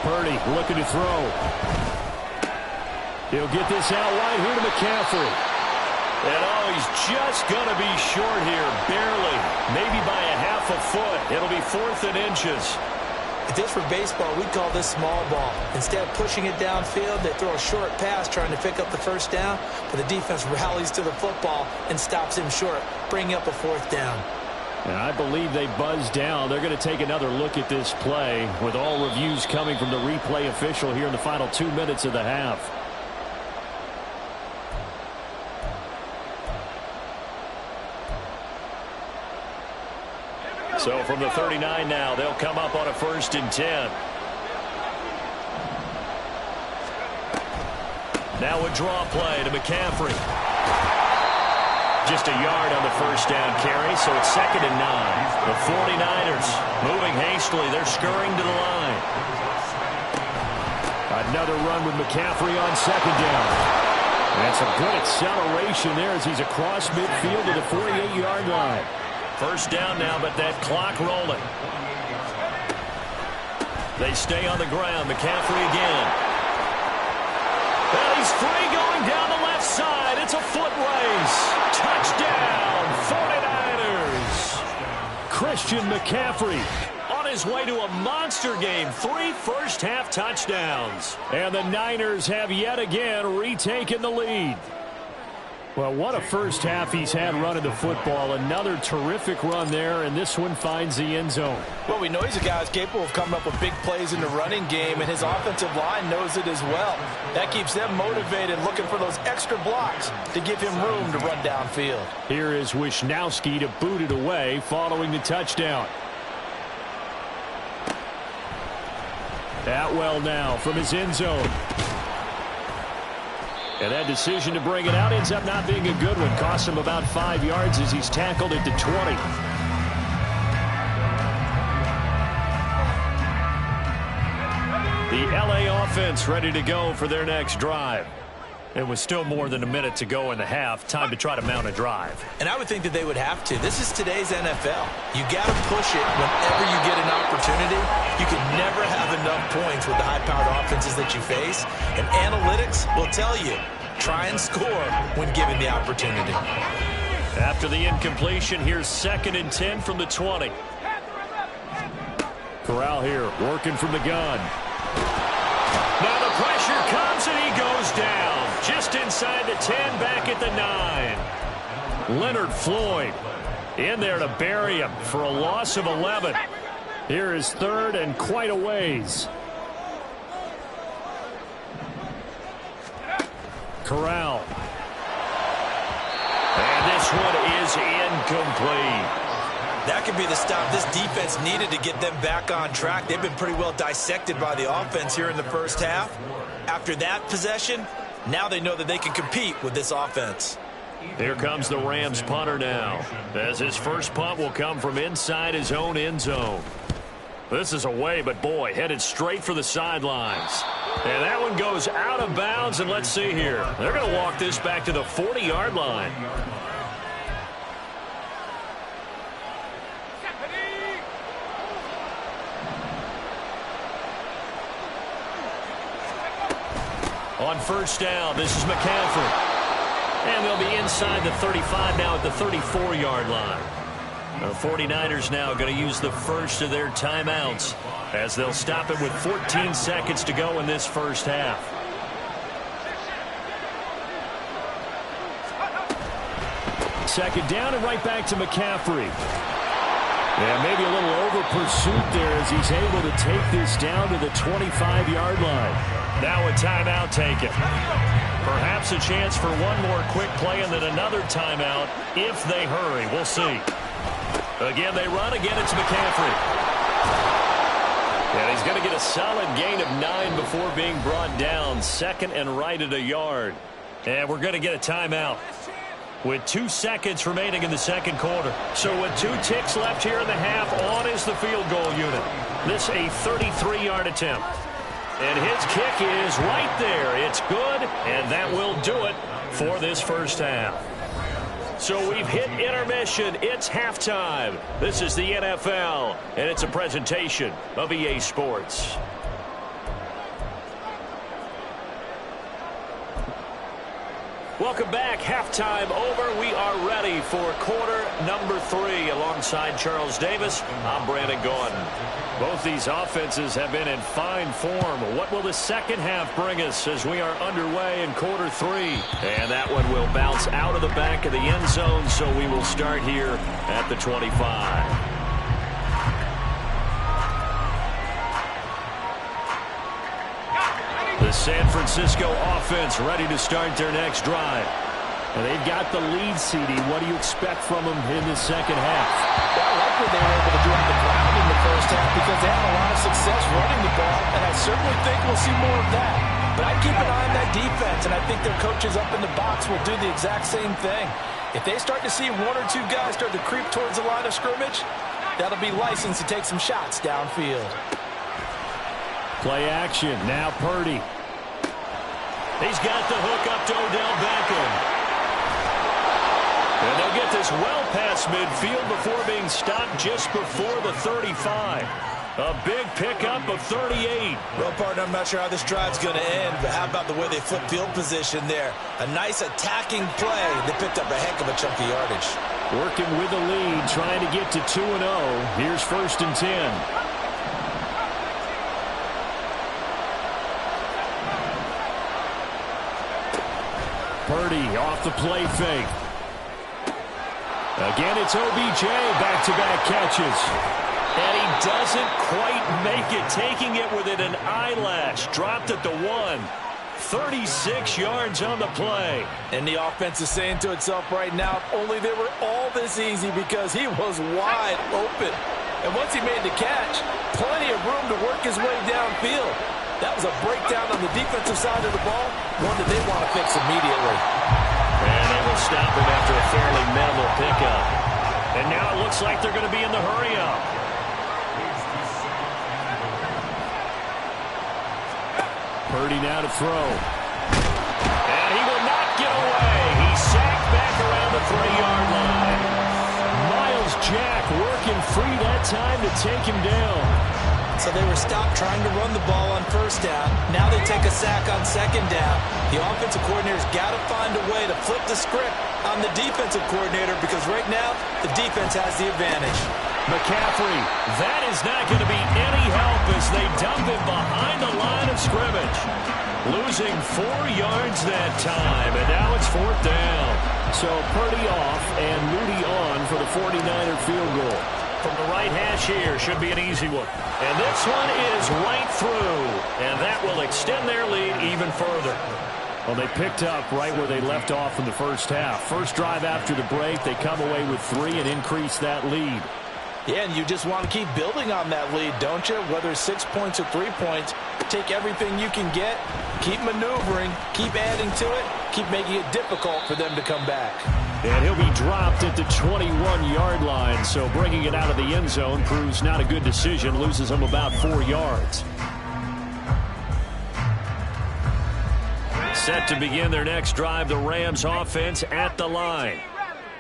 Purdy looking to throw. He'll get this out wide here to McCaffrey. And he's just going to be short here, barely, maybe by a half a foot. It'll be 4th and inches. If this were baseball, we'd call this small ball. Instead of pushing it downfield, they throw a short pass trying to pick up the first down, but the defense rallies to the football and stops him short, bringing up a 4th down. And I believe they buzzed down. They're going to take another look at this play with all reviews coming from the replay official here in the final 2 minutes of the half. So from the 39 now, they'll come up on a 1st and 10. Now a draw play to McCaffrey. Just a yard on the 1st down carry, so it's 2nd and 9. The 49ers moving hastily. They're scurrying to the line. Another run with McCaffrey on 2nd down. And some good acceleration there as he's across midfield to the 48-yard line. 1st down now, but that clock rolling. They stay on the ground. McCaffrey again. Well, he's free going down the left side. It's a foot race. Touchdown, 49ers. Christian McCaffrey on his way to a monster game. 3 first-half touchdowns. And the Niners have yet again retaken the lead. Well, what a first half he's had running the football. Another terrific run there, and this one finds the end zone. Well, we know he's a guy who's capable of coming up with big plays in the running game, and his offensive line knows it as well. That keeps them motivated, looking for those extra blocks to give him room to run downfield. Here is Wisnowski to boot it away following the touchdown. Atwell now from his end zone. And that decision to bring it out ends up not being a good one. Costs him about 5 yards as he's tackled at the 20. The LA offense ready to go for their next drive. It was still more than a minute to go in the half. Time to try to mount a drive. And I would think that they would have to. This is today's NFL. You got to push it whenever you get an opportunity. You can never have enough points with the high-powered offenses that you face. And analytics will tell you, try and score when given the opportunity. After the incompletion, here's 2nd and 10 from the 20. Corral here, working from the gun. Now the pressure comes and he goes down. Just inside the 10, back at the 9. Leonard Floyd in there to bury him for a loss of 11. Here is 3rd and quite a ways. Corral. And this one is incomplete. That could be the stop this defense needed to get them back on track. They've been pretty well dissected by the offense here in the first half. After that possession, now they know that they can compete with this offense. Here comes the Rams punter now, as his first punt will come from inside his own end zone. This is away, but boy, headed straight for the sidelines. And that one goes out of bounds, and let's see here. They're going to walk this back to the 40-yard line. On 1st down, this is McCaffrey. And they'll be inside the 35 now at the 34-yard line. The 49ers now going to use the first of their timeouts as they'll stop it with 14 seconds to go in this first half. Second down and right back to McCaffrey. And maybe a little over pursuit there as he's able to take this down to the 25-yard line. Now a timeout taken. Perhaps a chance for one more quick play and then another timeout if they hurry. We'll see. Again, they run. Again, it's McCaffrey. And he's going to get a solid gain of 9 before being brought down. 2nd and right at a yard. And we're going to get a timeout with 2 seconds remaining in the second quarter. So with 2 ticks left here in the half, on is the field goal unit. This a 33-yard attempt. And his kick is right there. It's good, and that will do it for this first half. So we've hit intermission. It's halftime. This is the NFL, and it's a presentation of EA Sports. Welcome back. Halftime over. We are ready for quarter number 3. Alongside Charles Davis, I'm Brandon Gaudin. Both these offenses have been in fine form. What will the second half bring us as we are underway in quarter 3? And that one will bounce out of the back of the end zone, so we will start here at the 25. The San Francisco offense ready to start their next drive. And they've got the lead, CD. What do you expect from them in the second half? Well, I like what they were able to do on the ground in the first half because they had a lot of success running the ball, and I certainly think we'll see more of that. But I keep an eye on that defense, and I think their coaches up in the box will do the exact same thing. If they start to see 1 or 2 guys start to creep towards the line of scrimmage, that'll be licensed to take some shots downfield. Play action. Now Purdy. He's got the hook up to Odell Beckham. And they'll get this well past midfield before being stopped just before the 35. A big pickup of 38. Well, partner, I'm not sure how this drive's going to end, but how about the way they flip field position there? A nice attacking play. They picked up a heck of a chunk of yardage. Working with the lead, trying to get to 2-0. Here's 1st and 10. Purdy off the play fake. Again, it's OBJ, back-to-back catches. And he doesn't quite make it, taking it within an eyelash. Dropped at the 1. 36 yards on the play. And the offense is saying to itself right now, if only they were all this easy, because he was wide open. And once he made the catch, plenty of room to work his way downfield. That was a breakdown on the defensive side of the ball, one that they want to fix immediately. And they will stop him after a fairly minimal pickup. And now it looks like they're going to be in the hurry-up. Purdy now to throw. And he will not get away. He's sacked back around the 3-yard line. Myles Jack working free that time to take him down. So they were stopped trying to run the ball on 1st down. Now they take a sack on 2nd down. The offensive coordinator's got to find a way to flip the script on the defensive coordinator, because right now the defense has the advantage. McCaffrey, that is not going to be any help as they dump him behind the line of scrimmage. Losing 4 yards that time, and now it's 4th down. So Purdy off and Moody on for the 49er field goal. From the right hash here, should be an easy one. And this one is right through, and that will extend their lead even further. Well, they picked up right where they left off in the first half. First drive after the break, they come away with 3 and increase that lead. Yeah, and you just want to keep building on that lead, don't you? Whether it's 6 points or 3 points, take everything you can get, keep maneuvering, keep adding to it, keep making it difficult for them to come back. And he'll be dropped at the 21-yard line, so bringing it out of the end zone proves not a good decision, loses him about 4 yards. Set to begin their next drive, the Rams offense at the line.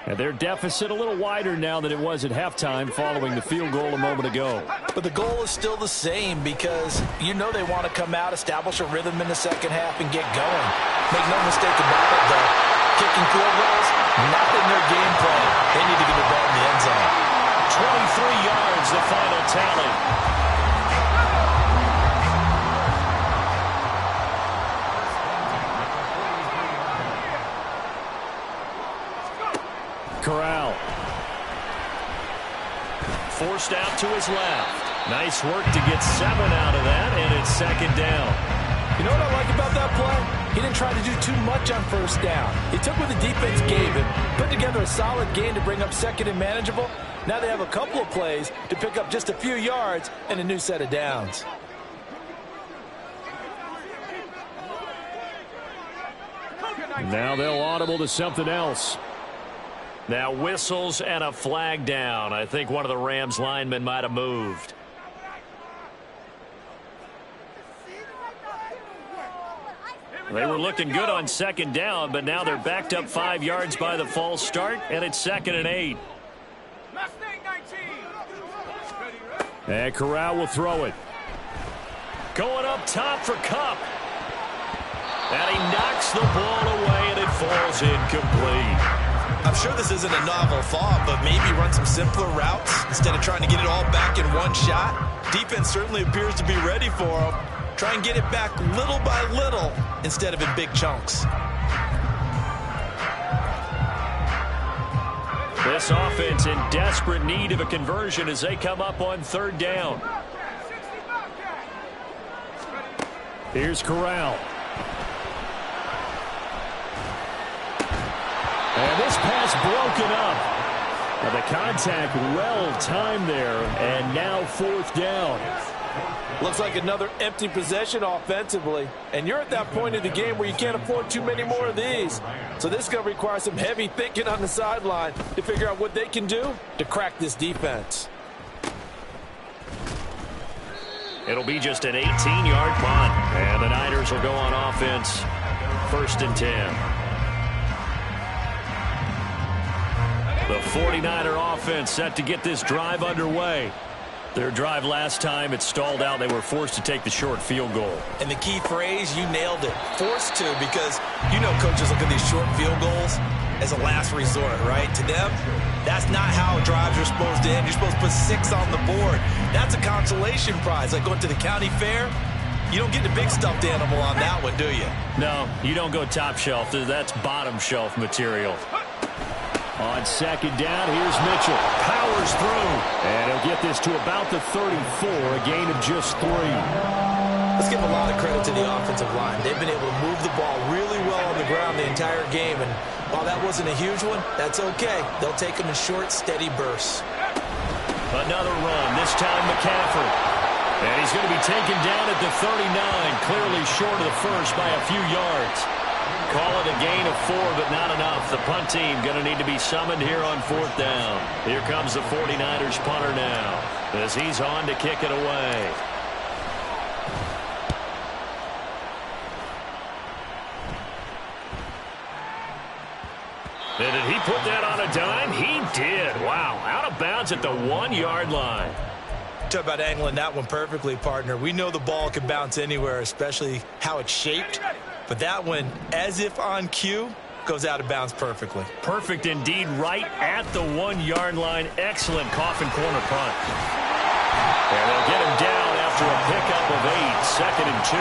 And their deficit a little wider now than it was at halftime following the field goal a moment ago. But the goal is still the same, because you know they want to come out, establish a rhythm in the second half, and get going. Make no mistake about it, though. Kicking field goals, not in their game plan. They need to get the ball in the end zone. 23 yards, the final tally. Corral. Forced out to his left. Nice work to get 7 out of that, and it's 2nd down. You know what I like about that play? He didn't try to do too much on 1st down. He took what the defense gave him, put together a solid game to bring up 2nd and manageable. Now they have a couple of plays to pick up just a few yards and a new set of downs. Now they'll audible to something else. Now whistles and a flag down. I think one of the Rams linemen might have moved. They were looking good on 2nd down, but now they're backed up 5 yards by the false start, and it's 2nd and 8. And Corral will throw it. Going up top for Kupp. And he knocks the ball away, and it falls incomplete. I'm sure this isn't a novel thought, but maybe run some simpler routes instead of trying to get it all back in one shot. Defense certainly appears to be ready for him. Try and get it back little by little instead of in big chunks. This offense in desperate need of a conversion as they come up on third down. Here's Corral. And this pass broken up. Now the contact well timed there, and now fourth down. Looks like another empty possession offensively. And you're at that point in the game where you can't afford too many more of these. So this is going to require some heavy thinking on the sideline to figure out what they can do to crack this defense. It'll be just an 18-yard punt. And the Niners will go on offense. 1st and 10. The 49er offense set to get this drive underway. Their drive last time, it stalled out. They were forced to take the short field goal. And the key phrase, you nailed it. Forced to, because you know coaches look at these short field goals as a last resort, right? To them, that's not how drives are supposed to end. You're supposed to put 6 on the board. That's a consolation prize. Like going to the county fair, you don't get the big stuffed animal on that one, do you? No, you don't go top shelf. That's bottom shelf material. On second down, here's Mitchell. Powers through. And he'll get this to about the 34, a gain of just 3. Let's give a lot of credit to the offensive line. They've been able to move the ball really well on the ground the entire game. And while that wasn't a huge one, that's okay. They'll take them in short, steady bursts. Another run, this time McCaffrey. And he's going to be taken down at the 39, clearly short of the first by a few yards. Call it a gain of 4, but not enough. The punt team going to need to be summoned here on 4th down. Here comes the 49ers punter now as he's on to kick it away. And did he put that on a dime? He did. Wow, out of bounds at the 1-yard line. Talk about angling that one perfectly, partner. We know the ball can bounce anywhere, especially how it's shaped. But that one, as if on cue, goes out of bounds perfectly. Perfect indeed, right at the 1-yard line. Excellent coffin corner punt. And they'll get him down after a pickup of 8, 2nd and 2.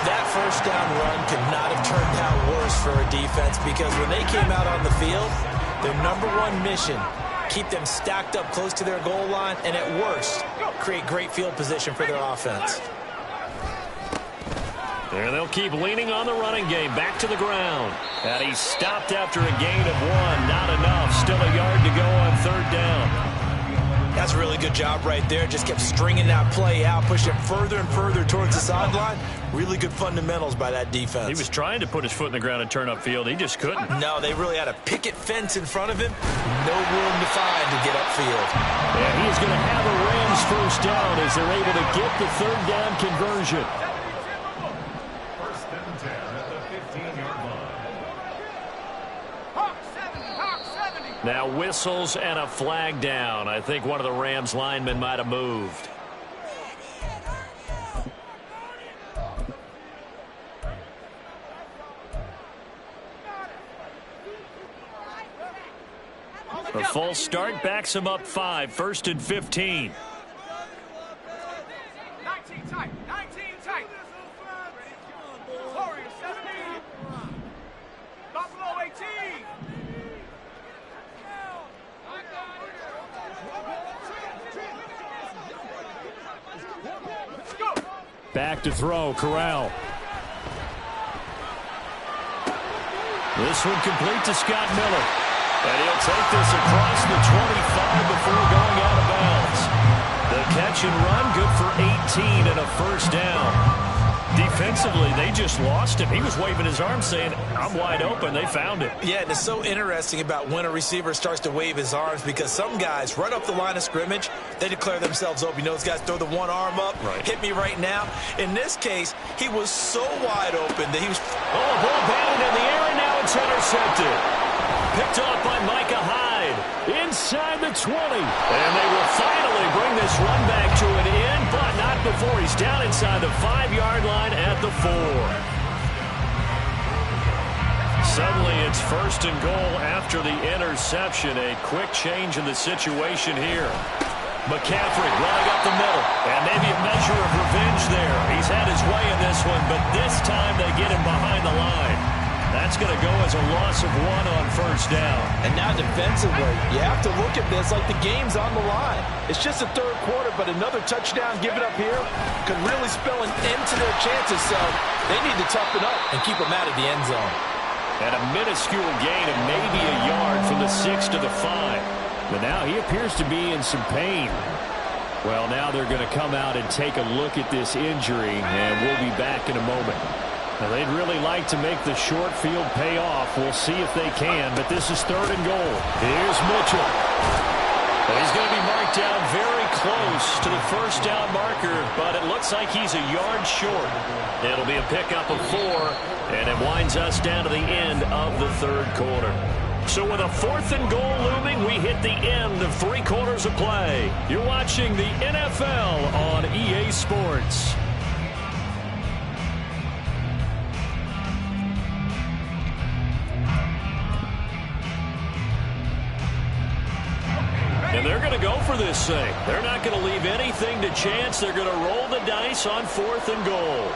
That first down run could not have turned out worse for a defense, because when they came out on the field, their #1 mission, keep them stacked up close to their goal line, and at worst, create great field position for their offense. And they'll keep leaning on the running game. Back to the ground. And he's stopped after a gain of 1. Not enough. Still a yard to go on 3rd down. That's a really good job right there. Just kept stringing that play out, push it further and further towards the sideline. Really good fundamentals by that defense. He was trying to put his foot in the ground and turn upfield. He just couldn't. No, they really had a picket fence in front of him. No room to find to get upfield. And he's going to have a Rams 1st down as they're able to get the 3rd down conversion. Now whistles and a flag down. I think one of the Rams linemen might have moved. A false start backs him up 5, 1st and 15. 19 tight, 19 tight. Warriors 17. Buffalo 18. Back to throw, Corral. This one complete to Scott Miller. And he'll take this across the 25 before going out of bounds. The catch and run, good for 18 and a 1st down. Defensively, they just lost him. He was waving his arms saying, I'm wide open. They found it. Yeah, and it's so interesting about when a receiver starts to wave his arms, because some guys, right off the line of scrimmage, they declare themselves open. You know, those guys throw the one arm up, hit me right now. In this case, he was so wide open that he was... Oh, ball batted in the air, and now it's intercepted. Picked off by Micah Hyde. Inside the 20. And they will finally bring this run back to an end, but not before he's down inside the 5-yard line at the 4. Suddenly it's 1st and goal after the interception. A quick change in the situation here. McCaffrey running up the middle. And maybe a measure of revenge there. He's had his way in this one, but this time they get him behind the line. That's going to go as a loss of 1 on 1st down. And now defensively, you have to look at this like the game's on the line. It's just the 3rd quarter, but another touchdown given up here could really spell an end to their chances. So they need to toughen up and keep them out of the end zone. And a minuscule gain of maybe a yard from the 6 to the 5. But now he appears to be in some pain. Well, now they're going to come out and take a look at this injury, and we'll be back in a moment. Now, they'd really like to make the short field pay off. We'll see if they can, but this is 3rd and goal. Here's Mitchell. And he's going to be marked down very close to the 1st down marker, but it looks like he's a yard short. It'll be a pickup of 4, and it winds us down to the end of the 3rd quarter. So with a 4th and goal looming, we hit the end of 3 quarters of play. You're watching the NFL on EA Sports. And they're going to go for this thing. They're not going to leave anything to chance. They're going to roll the dice on 4th and goal.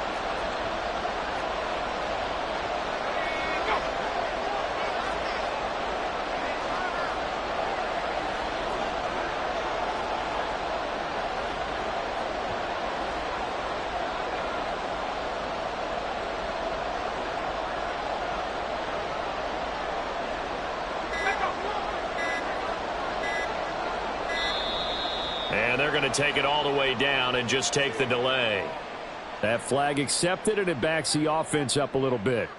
And they're going to take it all the way down and just take the delay. That flag accepted, and it backs the offense up a little bit.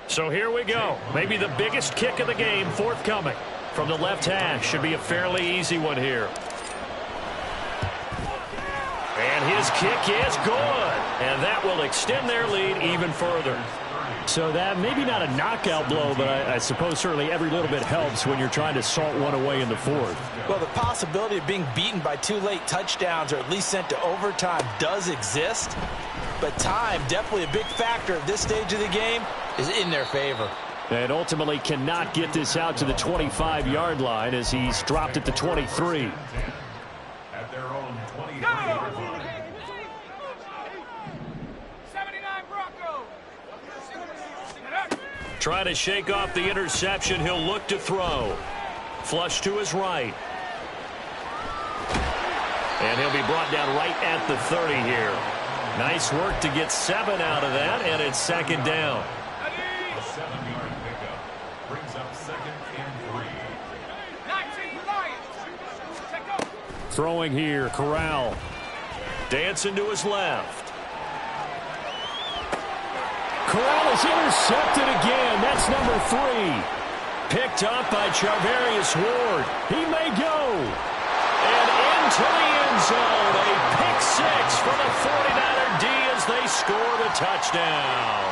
So here we go. Maybe the biggest kick of the game forthcoming. From the left hash, should be a fairly easy one here. And his kick is good. And that will extend their lead even further. So that maybe not a knockout blow, but I suppose certainly every little bit helps when you're trying to salt one away in the 4th. Well, the possibility of being beaten by 2 late touchdowns or at least sent to overtime does exist. But time, definitely a big factor at this stage of the game, is in their favor. And ultimately cannot get this out to the 25-yard line as he's dropped at the 23. At their own 23-yard line. Trying to shake off the interception. He'll look to throw. Flush to his right. And he'll be brought down right at the 30 here. Nice work to get 7 out of that, and it's 2nd down. A 7-yard pickup brings up 2nd and 3. 19 Lions. Take up. Throwing here, Corral. Dancing to his left. Corral is intercepted again. That's number 3. Picked up by Charvarius Ward. He may go. And into the end zone. A pick 6 for the 49er D as they score the touchdown.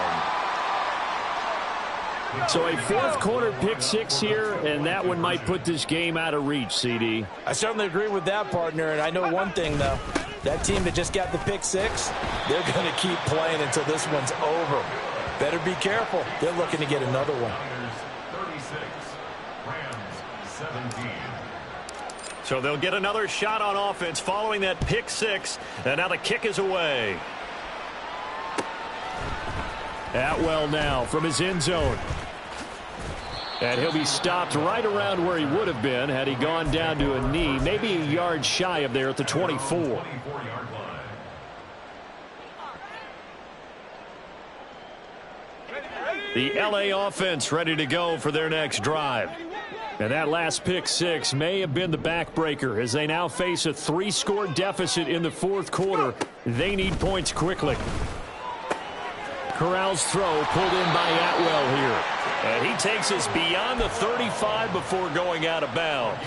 So a 4th quarter pick 6 here, and that one might put this game out of reach, CD. I certainly agree with that, partner. And I know one thing, though. That team that just got the pick 6, they're going to keep playing until this one's over. Better be careful. They're looking to get another one. 36, Rams 17. So they'll get another shot on offense following that pick 6, and now the kick is away. Atwell now from his end zone. And he'll be stopped right around where he would have been had he gone down to a knee, maybe a yard shy of there at the 24. 24-yard line. The LA offense ready to go for their next drive. And that last pick 6 may have been the backbreaker as they now face a 3-score deficit in the 4th quarter. They need points quickly. Corral's throw pulled in by Atwell here. And he takes us beyond the 35 before going out of bounds.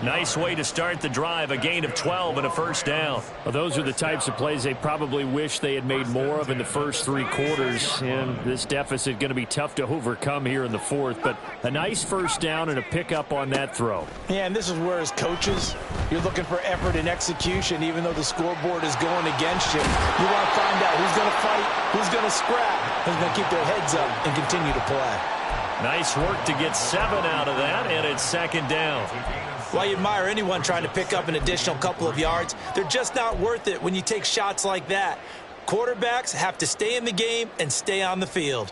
Nice way to start the drive, a gain of 12 and a first down. Well, those are the types of plays they probably wish they had made more of in the first three quarters. And this deficit going to be tough to overcome here in the fourth. But a nice first down and a pickup on that throw. Yeah, and this is where as coaches, you're looking for effort and execution, even though the scoreboard is going against you. You want to find out who's going to fight, who's going to scrap, who's going to keep their heads up and continue to play. Nice work to get 7 out of that, and it's second down. Well, you admire anyone trying to pick up an additional couple of yards. They're just not worth it when you take shots like that. Quarterbacks have to stay in the game and stay on the field.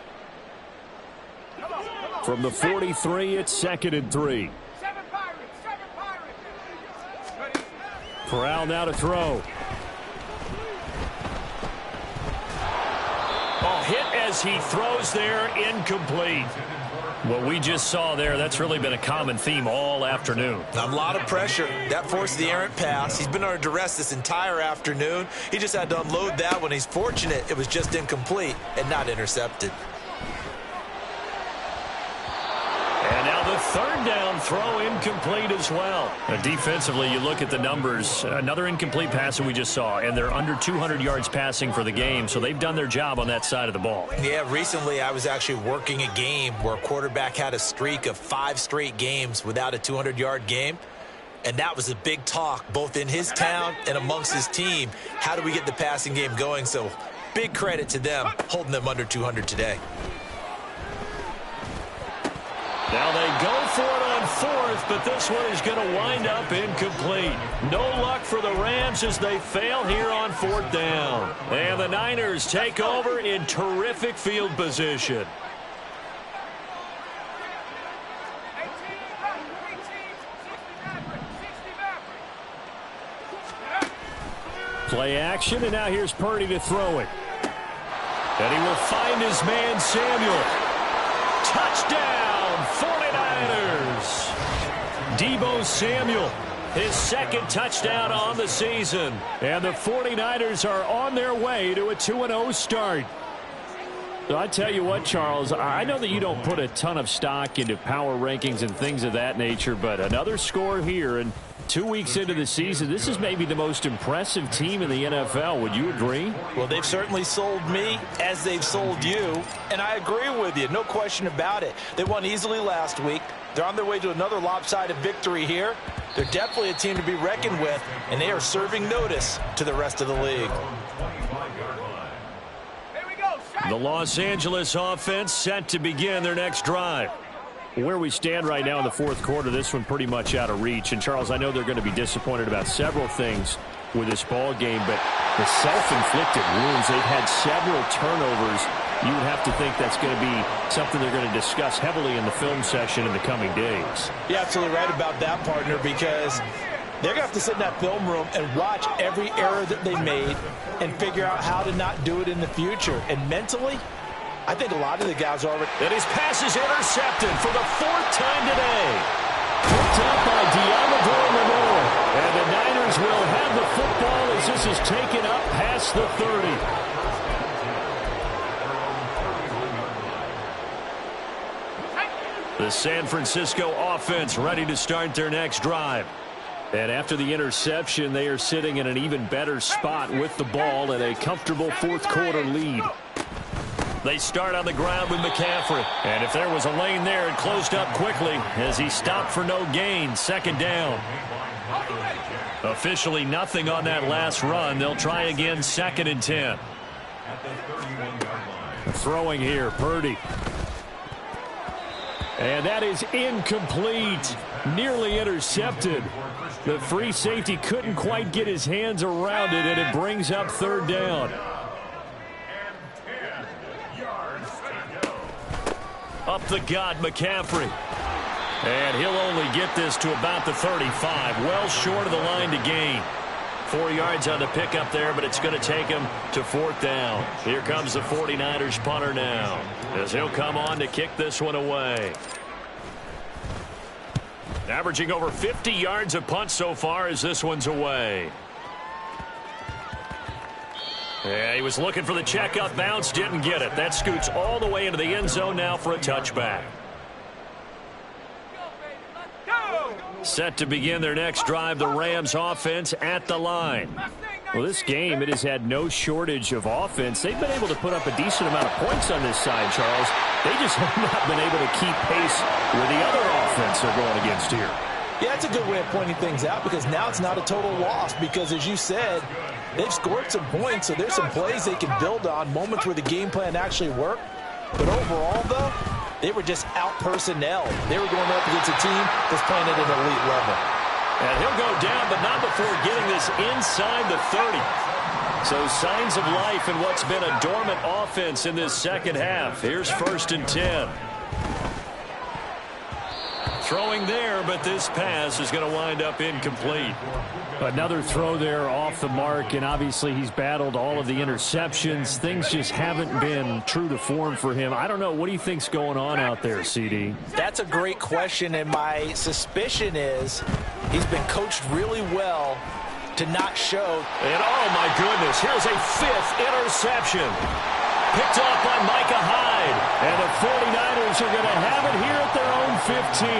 From the 43, it's 2nd and 3. Corral now to throw. Oh, hit as he throws there, incomplete. What we just saw there, that's really been a common theme all afternoon. A lot of pressure. That forced the errant pass. He's been under duress this entire afternoon. He just had to unload that one. He's fortunate it was just incomplete and not intercepted. And now the third down throw incomplete as well. Now defensively, you look at the numbers. Another incomplete pass that we just saw, and they're under 200 yards passing for the game, so they've done their job on that side of the ball. Yeah, recently I was actually working a game where a quarterback had a streak of 5 straight games without a 200-yard game, and that was a big talk both in his town and amongst his team. How do we get the passing game going? So big credit to them holding them under 200 today. Now they go for it on fourth, but this one is going to wind up incomplete. No luck for the Rams as they fail here on 4th down. And the Niners take over in terrific field position. Play action, and now here's Purdy to throw it. And he will find his man Samuel. Touchdown! 49ers. Deebo Samuel, his 2nd touchdown on the season. And the 49ers are on their way to a 2-0 start. So I tell you what, Charles, I know that you don't put a ton of stock into power rankings and things of that nature, but another score here, and 2 weeks into the season, this is maybe the most impressive team in the NFL. Would you agree? Well, they've certainly sold me as they've sold you, and I agree with you. No question about it. They won easily last week. They're on their way to another lopsided victory here. They're definitely a team to be reckoned with, and they are serving notice to the rest of the league. The Los Angeles offense set to begin their next drive. Where we stand right now in the 4th quarter, this one pretty much out of reach. And, Charles, I know they're going to be disappointed about several things with this ball game, but the self-inflicted wounds, they've had several turnovers. You would have to think that's going to be something they're going to discuss heavily in the film session in the coming days. You're absolutely right about that, partner, because they're going to have to sit in that film room and watch every error that they made and figure out how to not do it in the future. And mentally, I think a lot of the guys are already. And his pass is intercepted for the 4th time today. Picked up by Deommodore Lenoir. And the Niners will have the football as this is taken up past the 30. The San Francisco offense ready to start their next drive. And after the interception, they are sitting in an even better spot with the ball and a comfortable 4th quarter lead. They start on the ground with McCaffrey. And if there was a lane there, it closed up quickly as he stopped for no gain. 2nd down. Officially nothing on that last run. They'll try again 2nd and 10. Throwing here, Purdy. And that is incomplete. Nearly intercepted. The free safety couldn't quite get his hands around it, and it brings up 3rd down. Up the gut, McCaffrey. And he'll only get this to about the 35. Well short of the line to gain. 4 yards on the pickup there, but it's going to take him to 4th down. Here comes the 49ers punter now, as he'll come on to kick this one away. Averaging over 50 yards a punt so far as this one's away. Yeah, he was looking for the checkout bounce, didn't get it. That scoots all the way into the end zone now for a touchback. Set to begin their next drive, the Rams offense at the line. Well, this game, it has had no shortage of offense. They've been able to put up a decent amount of points on this side, Charles. They just have not been able to keep pace with the other offense they're going against here. Yeah, it's a good way of pointing things out because now it's not a total loss because, as you said, they've scored some points, so there's some plays they can build on, moments where the game plan actually worked. But overall, though, they were just out-personnel. They were going up against a team that's playing at an elite level. And he'll go down, but not before getting this inside the 30. So signs of life in what's been a dormant offense in this second half. Here's 1st and 10. Throwing there, but this pass is going to wind up incomplete. Another throw there off the mark, and obviously he's battled all of the interceptions. Things just haven't been true to form for him. I don't know. What do you think's going on out there, CD? That's a great question, and my suspicion is he's been coached really well to not show. And, oh, my goodness, here's a 5th interception. Picked off by Micah Hyde. And the 49ers are going to have it here at their own 15.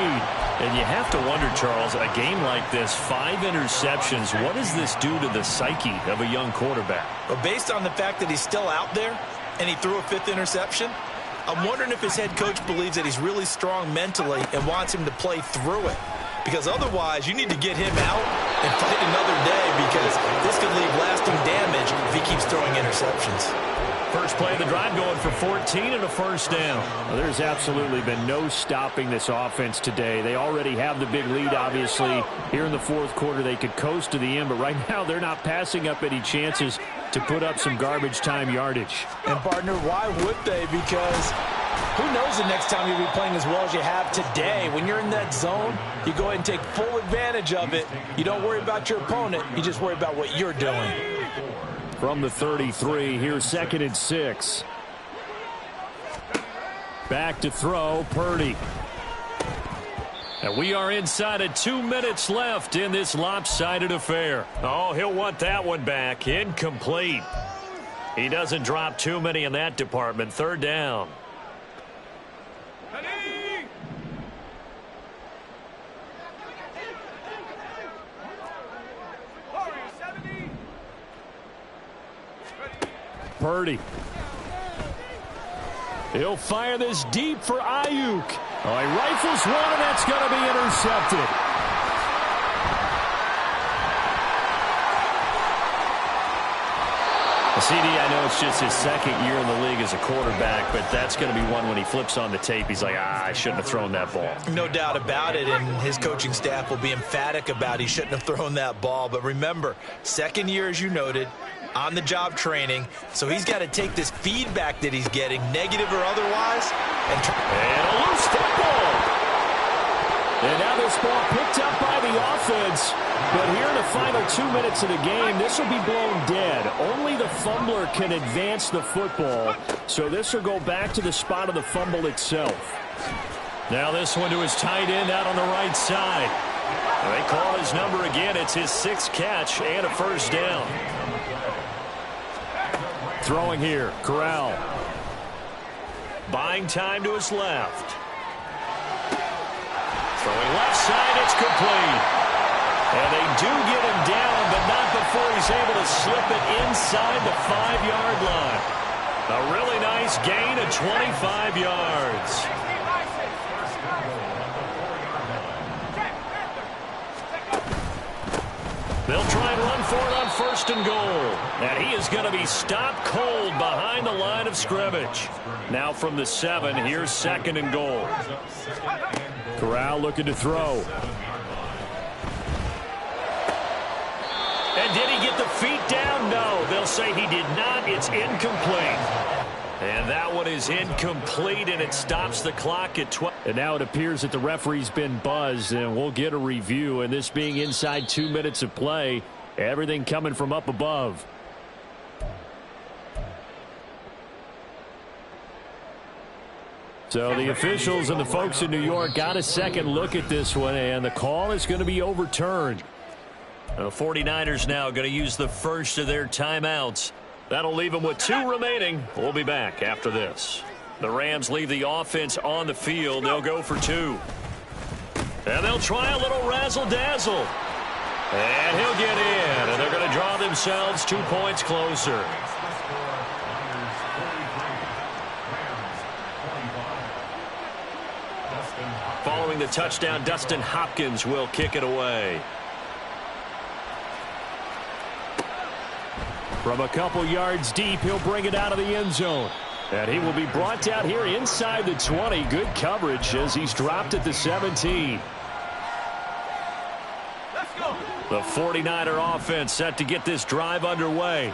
And you have to wonder, Charles, a game like this, 5 interceptions, what does this do to the psyche of a young quarterback? Well, based on the fact that he's still out there and he threw a 5th interception, I'm wondering if his head coach believes that he's really strong mentally and wants him to play through it. Because otherwise, you need to get him out and fight another day because this could leave lasting damage if he keeps throwing interceptions. First play of the drive going for 14 and a 1st down. Well, there's absolutely been no stopping this offense today. They already have the big lead, obviously. Here in the 4th quarter, they could coast to the end, but right now they're not passing up any chances to put up some garbage time yardage. And, partner, why would they? Because who knows the next time you'll be playing as well as you have today. When you're in that zone, you go ahead and take full advantage of it. You don't worry about your opponent. You just worry about what you're doing. From the 33, here's 2nd and 6. Back to throw, Purdy. And we are inside of 2 minutes left in this lopsided affair. Oh, he'll want that one back. Incomplete. He doesn't drop too many in that department. 3rd down. Purdy. He'll fire this deep for Ayuk. Oh, he rifles one, and that's going to be intercepted. CD, I know it's just his 2nd year in the league as a quarterback, but that's going to be one when he flips on the tape. He's like, I shouldn't have thrown that ball. No doubt about it, and his coaching staff will be emphatic about he shouldn't have thrown that ball. But remember, 2nd year, as you noted, on-the-job training, so he's got to take this feedback that he's getting, negative or otherwise, and a loose football. And now this ball picked up by the offense. But here in the final 2 minutes of the game, this will be blown dead. Only the fumbler can advance the football. So this will go back to the spot of the fumble itself. Now this one to his tight end out on the right side. They call his number again. It's his 6th catch and a 1st down. Throwing here, Corral. Buying time to his left. Throwing left side, it's complete. And they do get him down, but not before he's able to slip it inside the 5-yard line. A really nice gain of 25 yards. They'll try and run for it on 1st and goal. And he is going to be stopped cold behind the line of scrimmage. Now from the 7, here's 2nd and goal. Corral looking to throw. And did he get the feet down? No. They'll say he did not. It's incomplete. And that one is incomplete, and it stops the clock at 12. And now it appears that the referee's been buzzed, and we'll get a review. And this being inside 2 minutes of play, everything coming from up above. So the officials and the folks in New York got a second look at this one, and the call is going to be overturned. The 49ers now going to use the first of their timeouts That'll leave them with 2 remaining. We'll be back after this. The Rams leave the offense on the field. They'll go for 2. And they'll try a little razzle-dazzle. And he'll get in. And they're going to draw themselves 2 points closer. Following the touchdown, Dustin Hopkins will kick it away. From a couple yards deep, he'll bring it out of the end zone. And he will be brought down here inside the 20. Good coverage as he's dropped at the 17. Let's go. The 49er offense set to get this drive underway.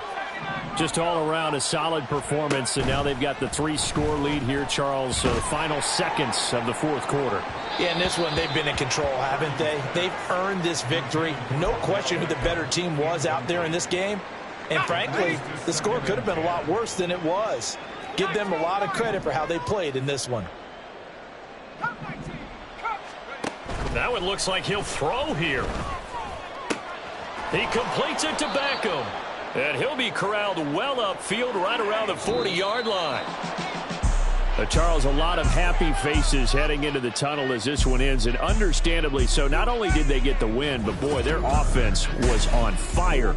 Just all around a solid performance, and now they've got the 3-score lead here, Charles. So the final seconds of the 4th quarter. Yeah, in this one, they've been in control, haven't they? They've earned this victory. No question who the better team was out there in this game. And frankly, the score could have been a lot worse than it was. Give them a lot of credit for how they played in this one. That one looks like he'll throw here. He completes it to Beckham. And he'll be corralled well upfield right around the 40-yard line. Charles, a lot of happy faces heading into the tunnel as this one ends, and understandably so. Not only did they get the win, but boy, their offense was on fire.